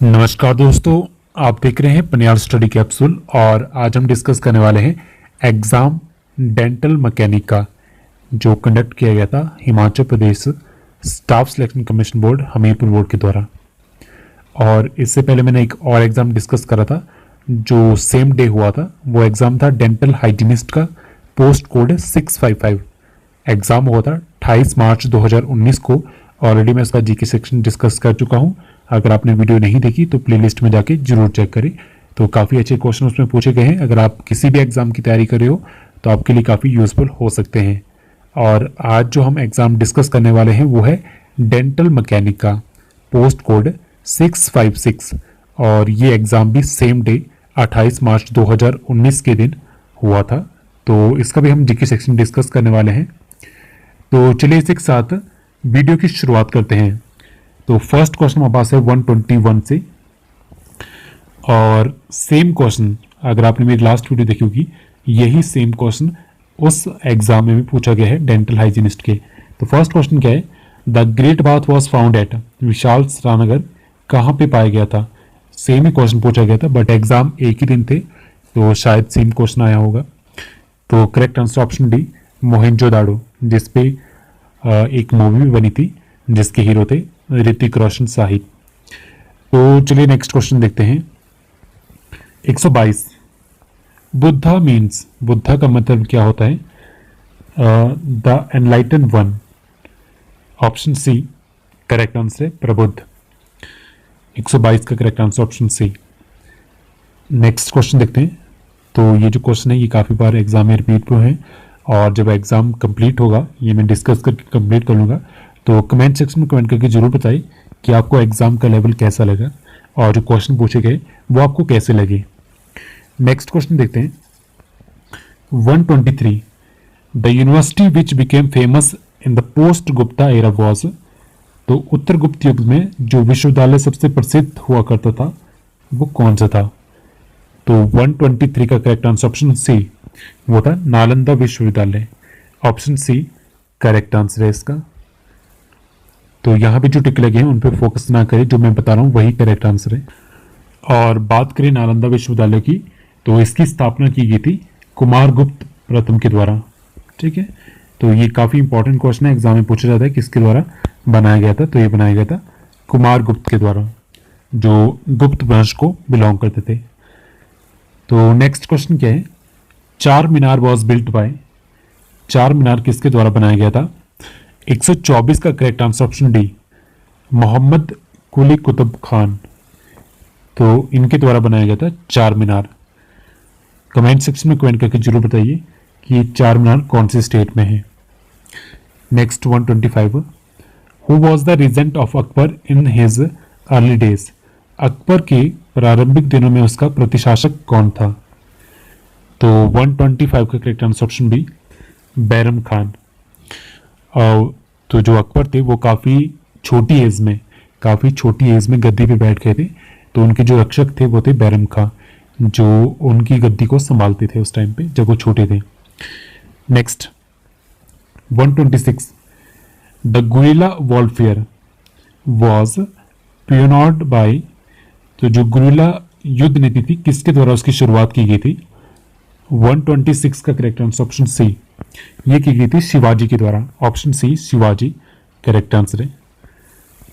नमस्कार दोस्तों, आप देख रहे हैं पनियाल स्टडी कैप्सूल और आज हम डिस्कस करने वाले हैं एग्ज़ाम डेंटल मैकेनिक का जो कंडक्ट किया गया था Himachal Pradesh staff selection commission board Hamirpur board के द्वारा। और इससे पहले मैंने एक और एग्ज़ाम डिस्कस करा था जो सेम डे हुआ था। वो एग्ज़ाम था डेंटल हाइजीनिस्ट का, पोस्ट कोड है 655। एग्ज़ाम हुआ था 28 मार्च 2019 को। ऑलरेडी मैं इसका जीके सेक्शन डिस्कस कर चुका हूँ। अगर आपने वीडियो नहीं देखी तो प्लेलिस्ट में जाके जरूर चेक करें। तो काफ़ी अच्छे क्वेश्चन उसमें पूछे गए हैं। अगर आप किसी भी एग्ज़ाम की तैयारी कर रहे हो तो आपके लिए काफ़ी यूज़फुल हो सकते हैं। और आज जो हम एग्ज़ाम डिस्कस करने वाले हैं वो है डेंटल मैकेनिक का, पोस्ट कोड 656। और ये एग्ज़ाम भी सेम डे 28 मार्च 2019 के दिन हुआ था। तो इसका भी हम जीके सेक्शन डिस्कस करने वाले हैं। तो चलिए इसी के साथ वीडियो की शुरुआत करते हैं। तो फर्स्ट क्वेश्चन हमारे पास है 121 से, और सेम क्वेश्चन अगर आपने मेरी लास्ट वीडियो देखी होगी, यही सेम क्वेश्चन उस एग्जाम में भी पूछा गया है डेंटल हाइजीनिस्ट के। तो फर्स्ट क्वेश्चन क्या है, the great bath was found at, विशाल सरानगर कहाँ पे पाया गया था। सेम ही क्वेश्चन पूछा गया था बट एग्जाम एक ही दिन थे तो शायद सेम क्वेश्चन आया होगा। तो correct answer option D, Mohenjodaro, जिसपे एक मूवी भी बनी थी जिसके हीरो थे ऋतिक रोशन साहिब। तो चलिए नेक्स्ट क्वेश्चन देखते हैं। 122, बुद्धा मीन्स, बुद्धा का मतलब क्या होता है। The enlighten one, option C correct answer है प्रबुद्ध। 122 का correct answer option C. Next question देखते हैं। तो ये जो क्वेश्चन है ये काफ़ी बार एग्जाम में रिपीट हुए हैं, और जब एग्ज़ाम कंप्लीट होगा ये मैं डिस्कस करके कंप्लीट कर लूँगा। तो कमेंट सेक्शन में कमेंट करके जरूर बताइए कि आपको एग्ज़ाम का लेवल कैसा लगा और जो क्वेश्चन पूछे गए वो आपको कैसे लगे। नेक्स्ट क्वेश्चन देखते हैं। 123, the university which became famous in the post Gupta era was, तो उत्तर गुप्त युग में जो विश्वविद्यालय सबसे प्रसिद्ध हुआ करता था वो कौन सा था। तो 123 का करेक्ट आंसर ऑप्शन सी, वो था नालंदा विश्वविद्यालय। ऑप्शन सी करेक्ट आंसर है इसका। तो यहाँ भी जो टिक लगे हैं उन पर फोकस ना करें, जो मैं बता रहा हूँ वही करेक्ट आंसर है। और बात करें नालंदा विश्वविद्यालय की, तो इसकी स्थापना की गई थी कुमारगुप्त प्रथम के द्वारा। ठीक है, तो ये काफ़ी इंपॉर्टेंट क्वेश्चन है, एग्जाम में पूछा जाता है किसके द्वारा बनाया गया था। तो ये बनाया गया था कुमारगुप्त के द्वारा, जो गुप्त वंश को बिलोंग करते थे। तो नेक्स्ट क्वेश्चन क्या है, चार मीनार वॉज बिल्ट बाय, चार मीनार किसके द्वारा बनाया गया था। 124 का correct answer option D, Mohammad Quli Qutub Khan. तो इनके द्वारा बनाया गया था चार मीनार। कमेंट सेक्शन में कमेंट करके जरूर बताइए कि चार मीनार कौन से स्टेट में है। Next 125, who was the regent of Akbar in his early days, Akbar के प्रारंभिक दिनों में उसका प्रतिशासक कौन था। तो 125 का correct answer option B, Bairam Khan. तो जो अकबर थे वो काफ़ी छोटी एज में गद्दी पे बैठ गए थे। तो उनके जो रक्षक थे वो थे बैरम खां, जो उनकी गद्दी को संभालते थे उस टाइम पे जब वो छोटे थे। Next 126, the guerrilla warfare was pioneered by, तो जो गुरिल्ला युद्ध नीति थी किसके द्वारा उसकी शुरुआत की गई थी। 126 का करेक्ट आंसर ऑप्शन सी, ये की गई थी शिवाजी के द्वारा। Option C Shivaji correct answer है।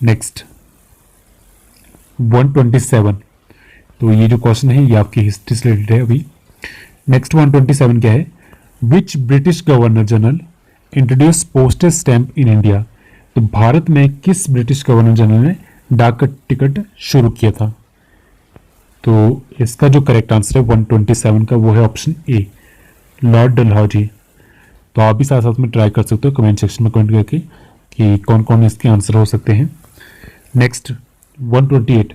नेक्स्ट 127, तो ये जो क्वेश्चन है ये आपकी हिस्ट्री से रिलेटेड है अभी। नेक्स्ट 127 क्या है, विच British governor general introduce postal stamp in India, तो भारत में किस ब्रिटिश गवर्नर जनरल ने डाक टिकट शुरू किया था। तो इसका जो करेक्ट आंसर है 127 का वो है ऑप्शन ए, लॉर्ड डलहौजी। तो आप भी साथ साथ में ट्राई कर सकते हो कमेंट सेक्शन में कमेंट करके कि कौन कौन इसके आंसर हो सकते हैं। Next 128,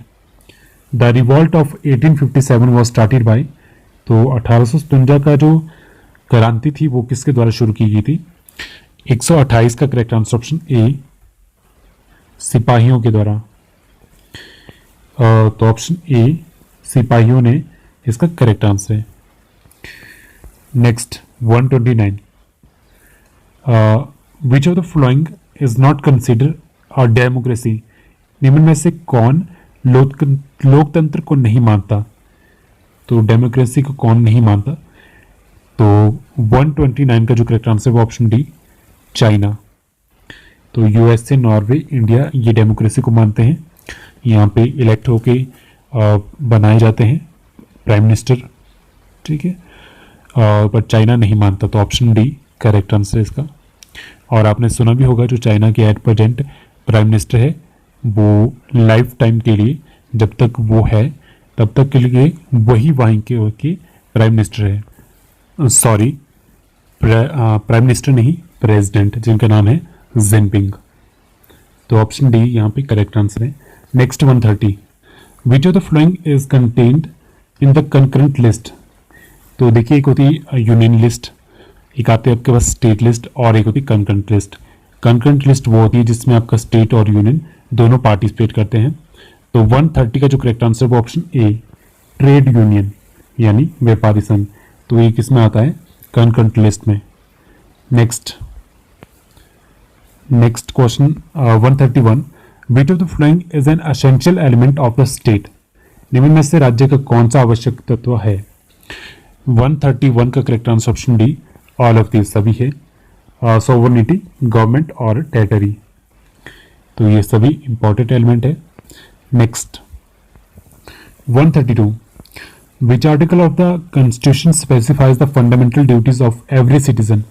the revolt of 1857 was started by, तो 1857 का जो क्रांति थी वो किसके द्वारा शुरू की गई थी। 128 का करेक्ट आंसर ऑप्शन ए, सिपाहियों के द्वारा। तो ऑप्शन ए सिपाहियों ने इसका करेक्ट आंसर है। Next 129, which of the following is not consider a democracy, निम्न में से कौन लोकतंत्र को नहीं मानता, तो डेमोक्रेसी को कौन नहीं मानता? तो 129 का जो करेक्ट आंसर है वो ऑप्शन डी, चाइना। तो यूएसए, नॉर्वे, इंडिया ये डेमोक्रेसी को मानते हैं, यहाँ पे इलेक्ट होके बनाए जाते हैं प्राइम मिनिस्टर, ठीक है, पर चाइना नहीं मानता, तो ऑप्शन डी करेक्ट आंसर है इसका। और आपने सुना भी होगा जो चाइना के एट प्रेजेंट प्राइम मिनिस्टर है वो लाइफ टाइम के लिए, जब तक वो है तब तक के लिए वही वहीं के प्राइम मिनिस्टर है, सॉरी प्राइम मिनिस्टर नहीं, प्रेसिडेंट, जिनका नाम है जिनपिंग। तो ऑप्शन डी यहाँ पे करेक्ट आंसर है। Next 130, which of the following is contained in the concurrent list. तो देखिए एक होती है यूनियन लिस्ट, एक आती है आपके पास स्टेट लिस्ट, और एक होती है कंकरेंट लिस्ट। कंकरेंट लिस्ट वो होती है जिसमें आपका स्टेट और यूनियन दोनों पार्टिसिपेट करते हैं। तो 130 का जो करेक्ट आंसर वो ऑप्शन ए, ट्रेड यूनियन यानी व्यापारी संघ। तो ये किस में आता है? कंकरेंट लिस्ट में। Next question 131, which of the following is an essential element of the state. निम्न में से राज्य का कौन सा आवश्यक तत्व है? 131 का correct answer option D, all of these, सभी है। सोवरेनिटी, गवर्नमेंट और टेरिटरी, तो ये सभी इंपॉर्टेंट एलिमेंट है। Next 132, which article of the constitution specifies the fundamental duties of every citizen.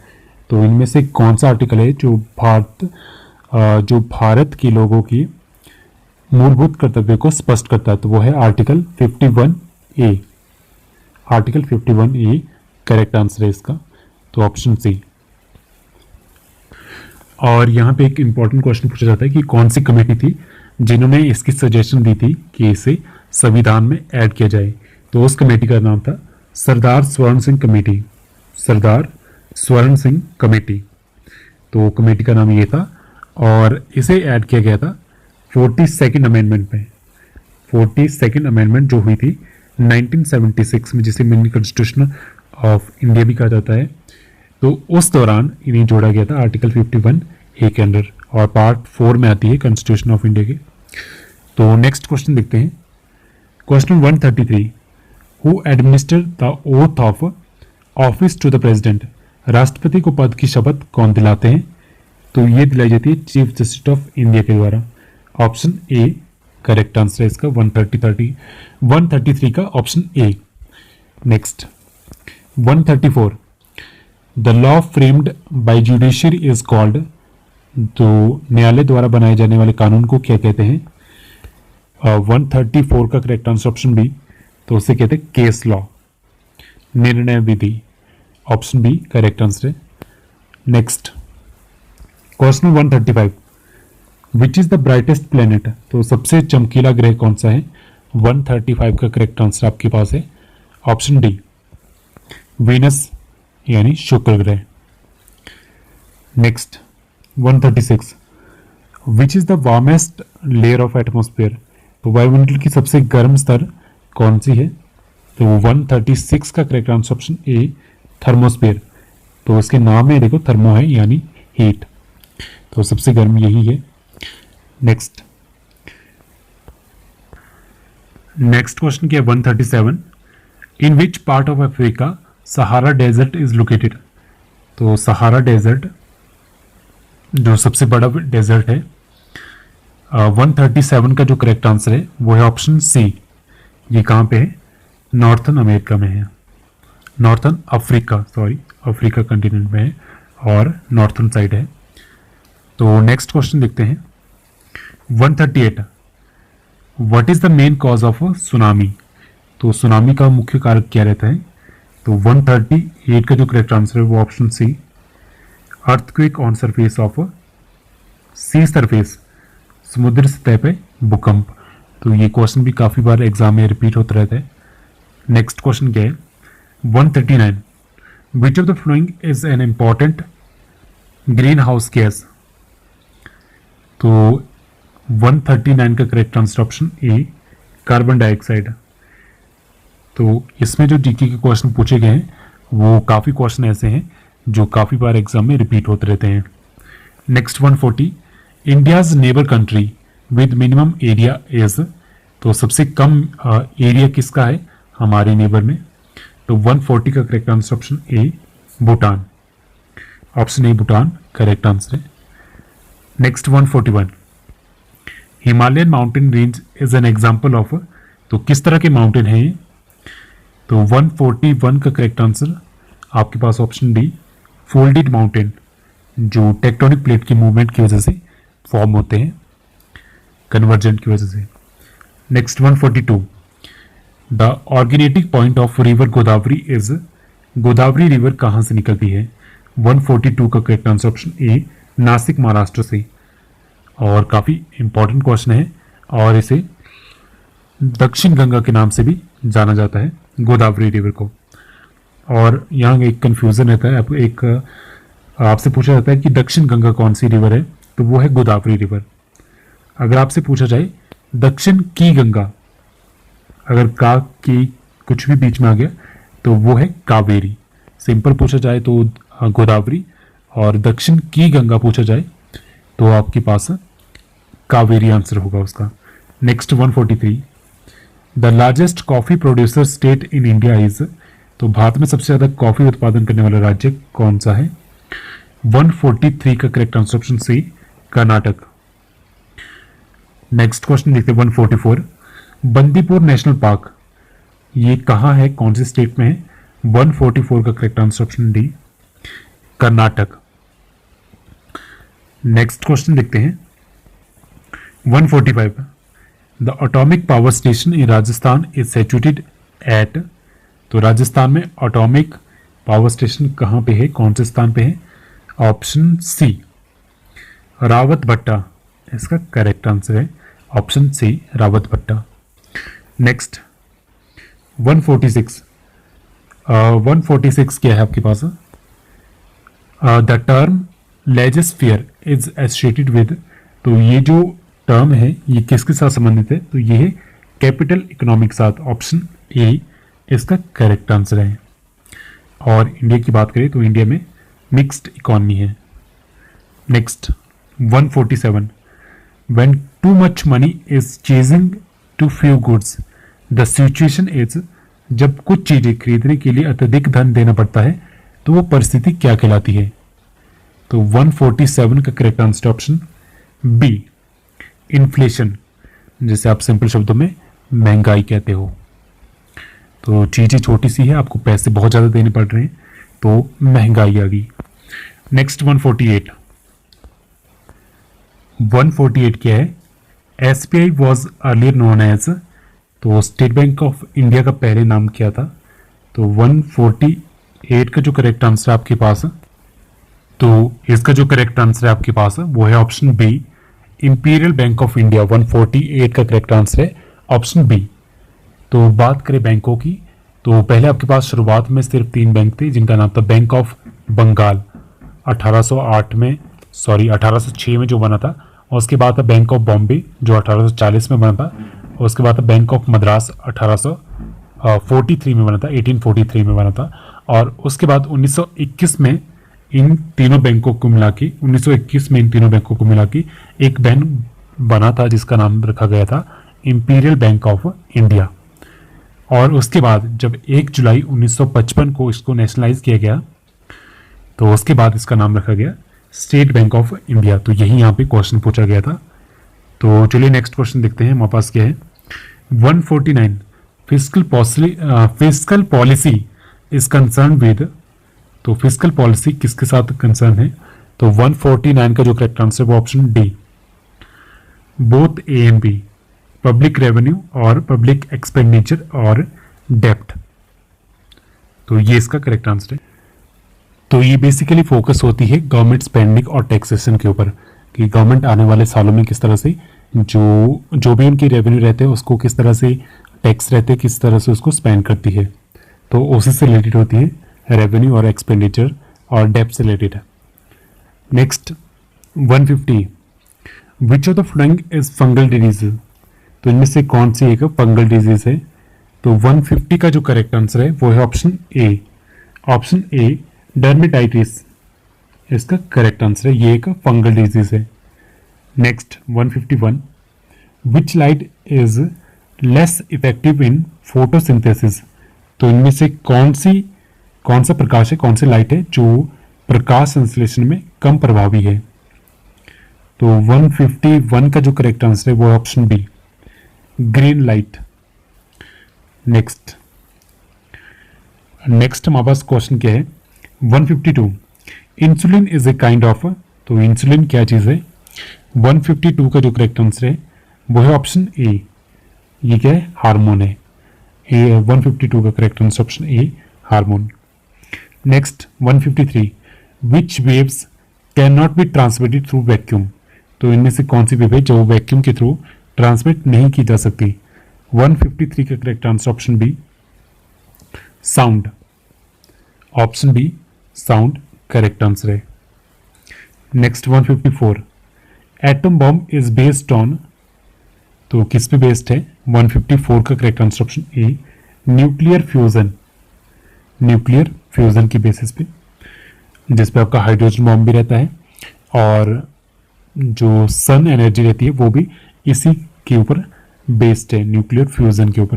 तो इनमें से कौन सा आर्टिकल है जो भारत के लोगों की मूलभूत कर्तव्य को स्पष्ट करता है? तो वो है article 51A। Article 51A correct answer है इसका, तो ऑप्शन सी। और यहाँ पे एक इंपॉर्टेंट क्वेश्चन पूछा जाता है कि कौन सी कमेटी थी जिन्होंने इसकी सजेशन दी थी कि इसे संविधान में ऐड किया जाए। तो उस कमेटी का नाम था सरदार स्वर्ण सिंह कमेटी, सरदार स्वर्ण सिंह कमेटी। तो कमेटी का नाम ये था, और इसे ऐड किया गया था 42nd अमेंडमेंट में। 42nd अमेंडमेंट जो हुई थी 1976 में, जिसे मिनी कॉन्स्टिट्यूशन ऑफ इंडिया भी कहा जाता है, तो उस दौरान इन्हें जोड़ा गया था आर्टिकल 51A के अंदर, और पार्ट 4 में आती है कॉन्स्टिट्यूशन ऑफ इंडिया के। तो नेक्स्ट क्वेश्चन देखते हैं, question 133, who administer the oath of office to the president. राष्ट्रपति को पद की शपथ कौन दिलाते हैं? तो ये दिलाई जाती है चीफ जस्टिस ऑफ इंडिया के द्वारा। ऑप्शन ए करेक्ट आंसर है इसका, 133 का option A. Next 134, the law framed bye judiciary is called. तो न्यायालय द्वारा बनाए जाने वाले कानून को क्या कहते हैं? 134 का करेक्ट आंसर ऑप्शन बी, तो उसे कहते हैं केस लॉ, निर्णय विधि। ऑप्शन बी करेक्ट आंसर है। Next question 135, which is the brightest planet. तो सबसे चमकीला ग्रह कौन सा है? 135 का करेक्ट आंसर आपके पास है ऑप्शन डी, वीनस यानी शुक्र ग्रह। Next 136, which is the warmest layer of atmosphere. तो वायुमंडल की सबसे गर्म स्तर कौन सी है? तो 136 का करेक्ट आंसर ऑप्शन ए, थर्मोस्फेयर। तो इसके नाम में देखो थर्मो है यानी हीट, तो सबसे गर्म यही है। नेक्स्ट क्वेश्चन क्या है 137, in which part of Africa Sahara desert is located. तो सहारा डेजर्ट जो सबसे बड़ा डेजर्ट है, 137 का जो करेक्ट आंसर है वो है ऑप्शन सी। ये कहाँ पे है? नॉर्थन अमेरिका में है, northern Africa, sorry Africa continent में है और नॉर्थन साइड है। तो नेक्स्ट क्वेश्चन देखते हैं 138, what is the main cause of tsunami. तो सुनामी का मुख्य कारक क्या रहता है? तो 138 का जो करेक्ट आंसर है वो option C, earthquake on surface of sea surface, समुद्र सतह पे भूकंप। तो ये क्वेश्चन भी काफी बार एग्जाम में रिपीट होते रहते हैं। नेक्स्ट क्वेश्चन क्या है 139, विच of the following is an important green house gas. तो 139 का करेक्ट आंसर ऑप्शन ए, कार्बन डाइऑक्साइड। तो इसमें जो जीके के क्वेश्चन पूछे गए हैं वो काफ़ी क्वेश्चन ऐसे हैं जो काफ़ी बार एग्जाम में रिपीट होते रहते हैं। Next 140, India's neighbour country with minimum area is. तो सबसे कम एरिया किसका है हमारे नेबर में, तो 140 का correct answer option A Bhutan. Option A Bhutan correct answer है। Next 141, Himalayan mountain range is an example of, तो किस तरह के माउंटेन है ये, तो 141 का करेक्ट आंसर आपके पास ऑप्शन डी फोल्डेड माउंटेन, जो टेक्टोनिक प्लेट की मूवमेंट की वजह से फॉर्म होते हैं, कन्वर्जन की वजह से। Next 142, the originating point of river Godavari is, Godavari river कहाँ से निकलती है, 142 का correct answer option A Nashik Maharashtra से। और काफ़ी इंपॉर्टेंट क्वेश्चन है और इसे दक्षिण गंगा के नाम से भी जाना जाता है गोदावरी रिवर को। और यहाँ एक कन्फ्यूज़न रहता है, आपसे पूछा जाता है कि दक्षिण गंगा कौन सी रिवर है, तो वो है गोदावरी रिवर। अगर आपसे पूछा जाए दक्षिण की गंगा, अगर का की कुछ भी बीच में आ गया तो वो है कावेरी। सिंपल पूछा जाए तो गोदावरी, और दक्षिण की गंगा पूछा जाए तो आपके पास कावेरी आंसर होगा उसका। Next 143, the largest coffee producer state in India is, तो भारत में सबसे ज्यादा कॉफी उत्पादन करने वाला राज्य कौन सा है, 143 का correct answer option C Karnataka. Next question देखते हैं 144, बंदीपुर नेशनल पार्क ये कहाँ है, कौन से स्टेट में है, 144 का correct answer option D Karnataka. Next question देखते हैं 145, the atomic power station in Rajasthan is situated at, तो राजस्थान में एटॉमिक पावर स्टेशन कहाँ पे है, कौन से स्थान पे है, ऑप्शन सी रावत भट्टा इसका करेक्ट आंसर है, option C Rawat Bhatta. Next 146, 146 क्या है आपके पास, द टर्म लेजिस्फियर इज एसोसिएटेड विद, तो ये जो टर्म है ये किसके साथ संबंधित है, तो ये है कैपिटल इकोनॉमी के साथ, ऑप्शन ए इसका करेक्ट आंसर है। और इंडिया की बात करें तो इंडिया में मिक्स्ड इकोनॉमी है। Next 147, when too much money is chasing too few goods the situation is, जब कुछ चीजें खरीदने के लिए अत्यधिक धन देना पड़ता है तो वो परिस्थिति क्या कहलाती है, तो 147 का correct answer option B inflation, जिसे आप सिंपल शब्दों में महंगाई कहते हो। तो चीजें छोटी सी है, आपको पैसे बहुत ज्यादा देने पड़ रहे हैं तो महंगाई आ गई। नेक्स्ट 148, 148 क्या है, SBI was earlier known as, तो स्टेट बैंक ऑफ इंडिया का पहले नाम क्या था, तो 148 का जो करेक्ट आंसर आपके पास है, तो इसका जो करेक्ट आंसर है आपके पास वो है option B imperial bank of India. 148 का करेक्ट आंसर है ऑप्शन बी। तो बात करें बैंकों की, तो पहले आपके पास शुरुआत में सिर्फ 3 बैंक थे जिनका नाम था बैंक ऑफ बंगाल, 1806 में जो बना था, और उसके बाद था बैंक ऑफ बॉम्बे जो 1840 में बना था, और उसके बाद था बैंक ऑफ मद्रास 1843 में बना था, 1843 में बना था, और उसके बाद 1921 में इन तीनों बैंकों को मिला के 1921 में इन तीनों बैंकों को मिला के एक बैंक बना था जिसका नाम रखा गया था इंपीरियल बैंक ऑफ इंडिया। और उसके बाद जब 1 जुलाई 1955 को इसको नेशनलाइज किया गया तो उसके बाद इसका नाम रखा गया स्टेट बैंक ऑफ इंडिया। तो यही यहाँ पे क्वेश्चन पूछा गया था। तो चलिए नेक्स्ट क्वेश्चन देखते हैं हमारे पास क्या है। 149 fiscal policy is concern with, तो फिस्कल पॉलिसी किसके साथ कंसर्न है, तो 149 का जो करेक्ट आंसर वो option D both A and B, public revenue और पब्लिक एक्सपेंडिचर और डेप्ट। तो ये इसका करेक्ट आंसर है। तो ये बेसिकली फोकस होती है गवर्नमेंट स्पेंडिंग और टैक्सेशन के ऊपर कि गवर्नमेंट आने वाले सालों में किस तरह से जो भी उनकी रेवेन्यू रहते हैं उसको किस तरह से टैक्स रहते हैं किस तरह से उसको स्पेंड करती है। तो उसी से रिलेटेड होती है रेवेन्यू और एक्सपेंडिचर और डेप्ट से रिलेटेड है। Next 150 which of the following is fungal disease, तो इनमें से कौन सी एक फंगल डिजीज है, तो 150 का जो करेक्ट आंसर है वो है ऑप्शन ए डर्मेटाइटिस, इसका करेक्ट आंसर है, ये एक फंगल डिजीज है। Next 151 which light is less effective in photosynthesis. तो इनमें से कौन सा प्रकाश है, कौन सी लाइट है जो प्रकाश संश्लेषण में कम प्रभावी है? तो 151 का जो करेक्ट आंसर है वो option B, green light. Next हमारे पास क्वेश्चन क्या है, 152, insulin is a kind of. तो इंसुलिन क्या चीज है? 152 का जो करेक्ट आंसर है वो है ऑप्शन ए, ये क्या है? हार्मोन है। 152 का correct answer option A, hormone. Next 153, which waves can not be transmitted through vacuum. तो इनमें से कौन सी वेव है जो वैक्यूम के थ्रू ट्रांसमिट नहीं की जा सकती? 153 का correct answer option B, sound. Option B, sound correct answer है। Next 154, atom bomb is based on. तो किस पे बेस्ड है? 154 का correct answer option A, nuclear fusion. Nuclear fusion की बेसिस पे, जिसपे आपका हाइड्रोजन बॉम्ब भी रहता है और जो सन एनर्जी रहती है वो भी इसी के ऊपर बेस्ड है, न्यूक्लियर फ्यूजन के ऊपर।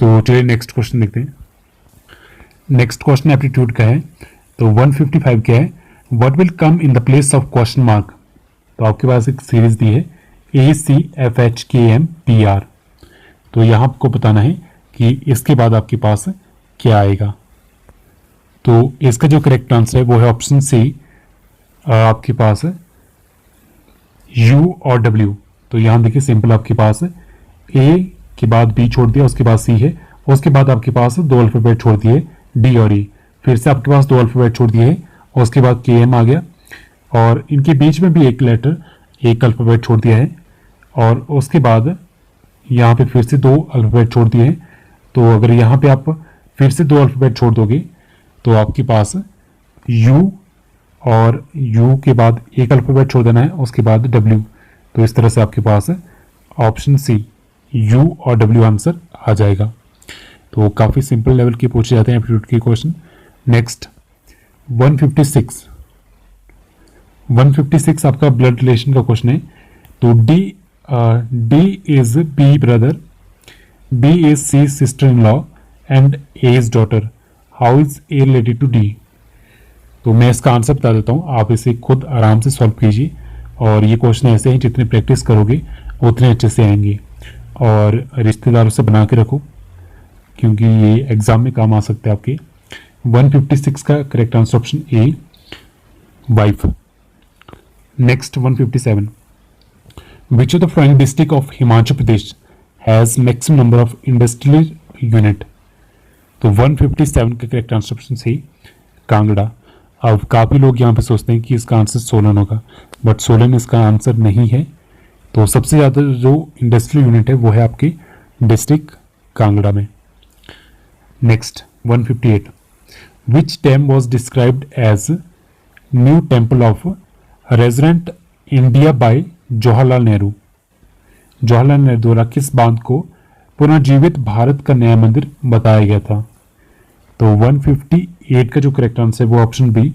तो चलिए नेक्स्ट क्वेश्चन देखते हैं। नेक्स्ट क्वेश्चन एप्टीट्यूड का है। तो 155 क्या है, what will come in the place of question mark. तो आपके पास एक सीरीज दी है ACFHKMPR। तो यहां आपको बताना है कि इसके बाद आपके पास क्या आएगा। तो इसका जो करेक्ट आंसर है वो है ऑप्शन सी, आपके पास है U और W। तो यहां देखिए सिंपल, आपके पास A के बाद B छोड़ दिया, उसके बाद C है, उसके बाद आपके पास दो अल्फाबेट छोड़ दिए D और E, फिर से आपके पास दो अल्फाबेट छोड़ दिए और उसके बाद KM आ गया और इनके बीच में भी एक लेटर, एक अल्फाबेट छोड़ दिया है और उसके बाद यहाँ पे फिर से दो अल्फाबेट छोड़ दिए हैं। तो अगर यहाँ पे आप फिर से दो अल्फाबेट छोड़ दोगे तो आपके पास U और U के बाद एक अल्फाबेट छोड़ देना है, उसके बाद W। तो इस तरह से आपके पास ऑप्शन सी, U और W आंसर आ जाएगा। तो काफ़ी सिंपल लेवल के पूछे जाते हैं एप्टीट्यूड के क्वेश्चन। नेक्स्ट 156 आपका ब्लड रिलेशन का क्वेश्चन है। तो D is B brother, B is C sister in law and A is daughter, how is A related to D। तो मैं इसका आंसर बता देता हूँ, आप इसे खुद आराम से सॉल्व कीजिए और ये क्वेश्चन ऐसे हैं जितने प्रैक्टिस करोगे उतने अच्छे से आएंगे और रिश्तेदारों से बना के रखो क्योंकि ये एग्जाम में काम आ सकते हैं आपके। 156 का correct answer option A, wife. Next 157, which of the following district of Himachal Pradesh has maximum number of industrial unit. तो 157 का correct answer option C, Kangra. अब काफ़ी लोग यहाँ पे सोचते हैं कि इसका आंसर सोलन होगा, बट सोलन इसका आंसर नहीं है। तो सबसे ज़्यादा जो इंडस्ट्रियल यूनिट है वो है आपकी डिस्ट्रिक्ट कांगड़ा में। Next 158, which dam was described as new temple of resident India by Jawaharlal Nehru. Jawaharlal Nehru द्वारा किस बांध को पुनर्जीवित भारत का नया मंदिर बताया गया था। तो 158 का जो करेक्ट आंसर है वो option B,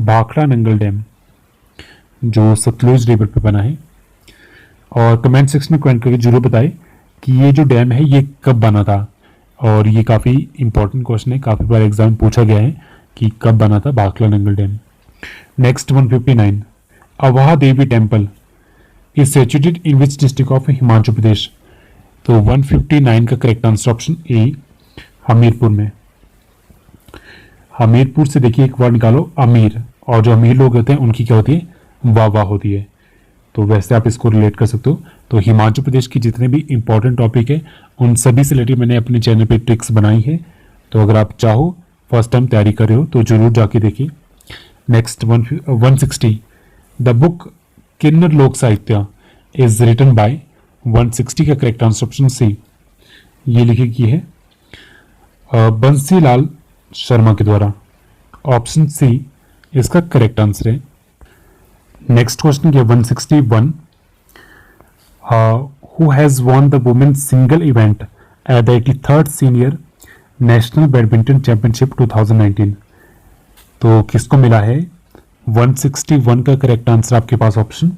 Bhakra Nangal dam, जो सतलुज रिवर पे बना है। और कमेंट सेक्शन में कमेंट करके जरूर बताएं कि ये जो डैम है ये कब बना था, और ये काफ़ी इंपॉर्टेंट क्वेश्चन है, काफ़ी बार एग्जाम पूछा गया है कि कब बना था Bhakra Nangal dam. Next 159, Avaha Devi temple is situated in which district of Himachal Pradesh. तो 159 का correct answer option A, Hamirpur में। हमीरपुर से देखिए एक वर्ड निकालो, अमीर, और जो अमीर लोग होते हैं उनकी क्या होती है, वाह होती है। तो वैसे आप इसको रिलेट कर सकते हो। तो हिमाचल प्रदेश की जितने भी इंपॉर्टेंट टॉपिक है उन सभी से रिलेटेड मैंने अपने चैनल पे ट्रिक्स बनाई है। तो अगर आप चाहो फर्स्ट टाइम तैयारी कर रहे हो तो जरूर जाके देखिए। नेक्स्ट 160, द बुक किन्नर लोक साहित्य इज रिटन बाय। 160 का करेक्ट आंसर ऑप्शन सी, ये लिखी गई है बंसीलाल शर्मा के द्वारा। ऑप्शन सी इसका करेक्ट आंसर है। नेक्स्ट क्वेश्चन है 161, who has won the women single event at the 83rd senior national badminton championship 2019। तो किसको मिला है 161 का करेक्ट आंसर आपके पास ऑप्शन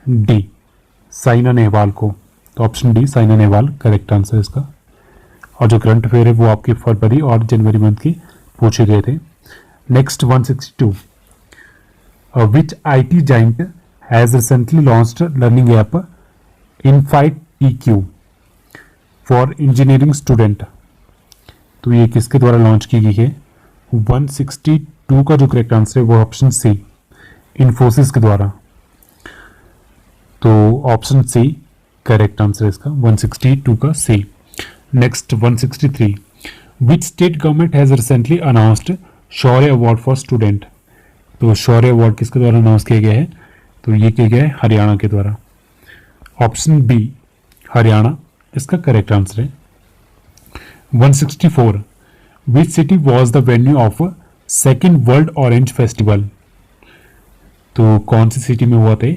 डी, साइना नेहवाल को। तो option D Saina Nehwal correct answer है इसका। और जो करंट अफेयर है वो आपके फरवरी और जनवरी मंथ की पूछे गए थे। Next 162, which IT giant has recently launched learning app Infight TQ for engineering student। तो ये किसके द्वारा लॉन्च की गई है? 162 का जो करेक्ट आंसर है वो ऑप्शन सी, इन्फोसिस के द्वारा। तो ऑप्शन सी करेक्ट आंसर है इसका, 162 का C. Next 163, which state government has recently announced Shaurya award for student. तो शौर्य अवार्ड किसके द्वारा अनाउंस किया गया है? तो ये किया गया है हरियाणा के द्वारा। ऑप्शन बी हरियाणा इसका करेक्ट आंसर है। 164, which city was the venue of second world orange festival. तो कौन सी सिटी में हुआ था?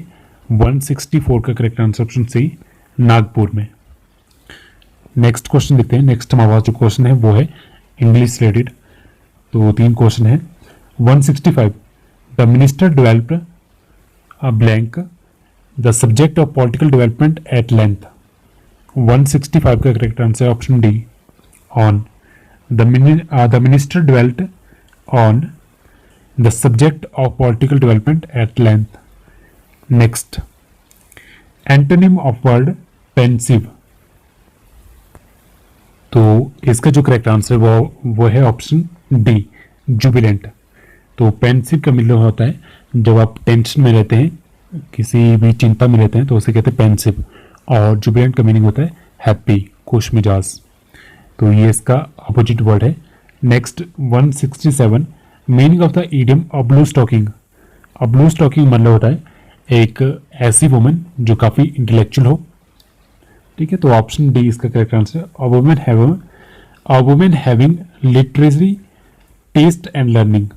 164 का correct answer option C, Nagpur में। नेक्स्ट क्वेश्चन देखते हैं। नेक्स्ट हमारे पास जो क्वेश्चन है वो है इंग्लिश रिलेटेड। तो 3 क्वेश्चन है। 165, the minister developed a blank the subject of political development at length. 165 का correct answer option D, on. The minister developed on the subject of political development at length. Next, antonym of word pensive. तो इसका जो correct answer वो है option D, Jubilant. तो pensive का मतलब होता है जब आप टेंशन में रहते हैं, किसी भी चिंता में रहते हैं तो उसे कहते हैं पेंसिव। और जुबिलेंट का मीनिंग होता है हैप्पी, खुश मिजाज। तो ये इसका अपोजिट वर्ड है। Next 167, meaning of the idiom a blue stocking. A blue stocking मतलब होता है एक ऐसी वुमन जो काफ़ी इंटेलेक्चुअल हो। ठीक है, तो ऑप्शन डी इसका करेक्ट आंसर है। A women having literary taste and learning.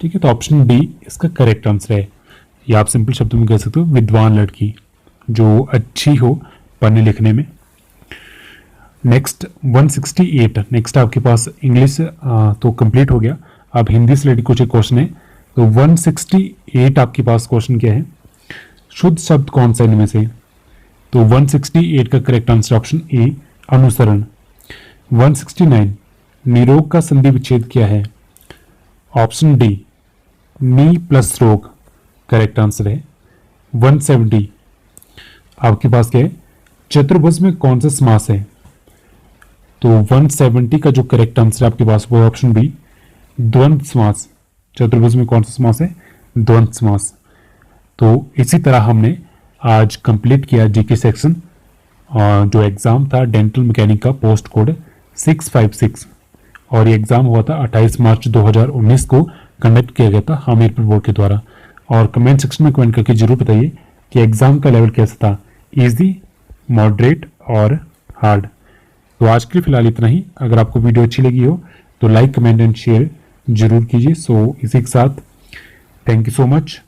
ठीक है, तो ऑप्शन डी इसका करेक्ट आंसर है। या आप सिंपल शब्दों में कह सकते हो विद्वान लड़की जो अच्छी हो पढ़ने लिखने में। नेक्स्ट 168, नेक्स्ट आपके पास इंग्लिश तो कंप्लीट हो गया। अब हिंदी से रिलेटेड कुछ एक क्वेश्चन है। तो 168 आपके पास क्वेश्चन क्या है? शुद्ध शब्द कौन सा इनमें से? तो 168 का करेक्ट आंसर ऑप्शन ए, अनुसरण। 169, निरोग का संधि विच्छेद क्या है? ऑप्शन डी, नी प्लस रोग करेक्ट आंसर है। 170 आपके पास क्या है? चतुर्भुज में कौन सा समास है? तो 170 का जो करेक्ट आंसर आपके पास वो ऑप्शन बी, द्वंद्व समास। चतुर्भुज में कौन सा समास है? द्वंद्व समास। तो इसी तरह हमने आज कंप्लीट किया जीके सेक्शन। जो एग्ज़ाम था डेंटल मैकेनिक का पोस्ट कोड 656, और ये एग्ज़ाम हुआ था 28 मार्च 2019 को कंडक्ट किया गया था हमीरपुर बोर्ड के द्वारा। और कमेंट सेक्शन में कमेंट करके जरूर बताइए कि एग्ज़ाम का लेवल कैसा था, इजी, मॉडरेट और हार्ड। तो आज के लिए फिलहाल इतना ही। अगर आपको वीडियो अच्छी लगी हो तो लाइक, कमेंट एंड शेयर जरूर कीजिए। सो इसी के साथ थैंक यू सो मच।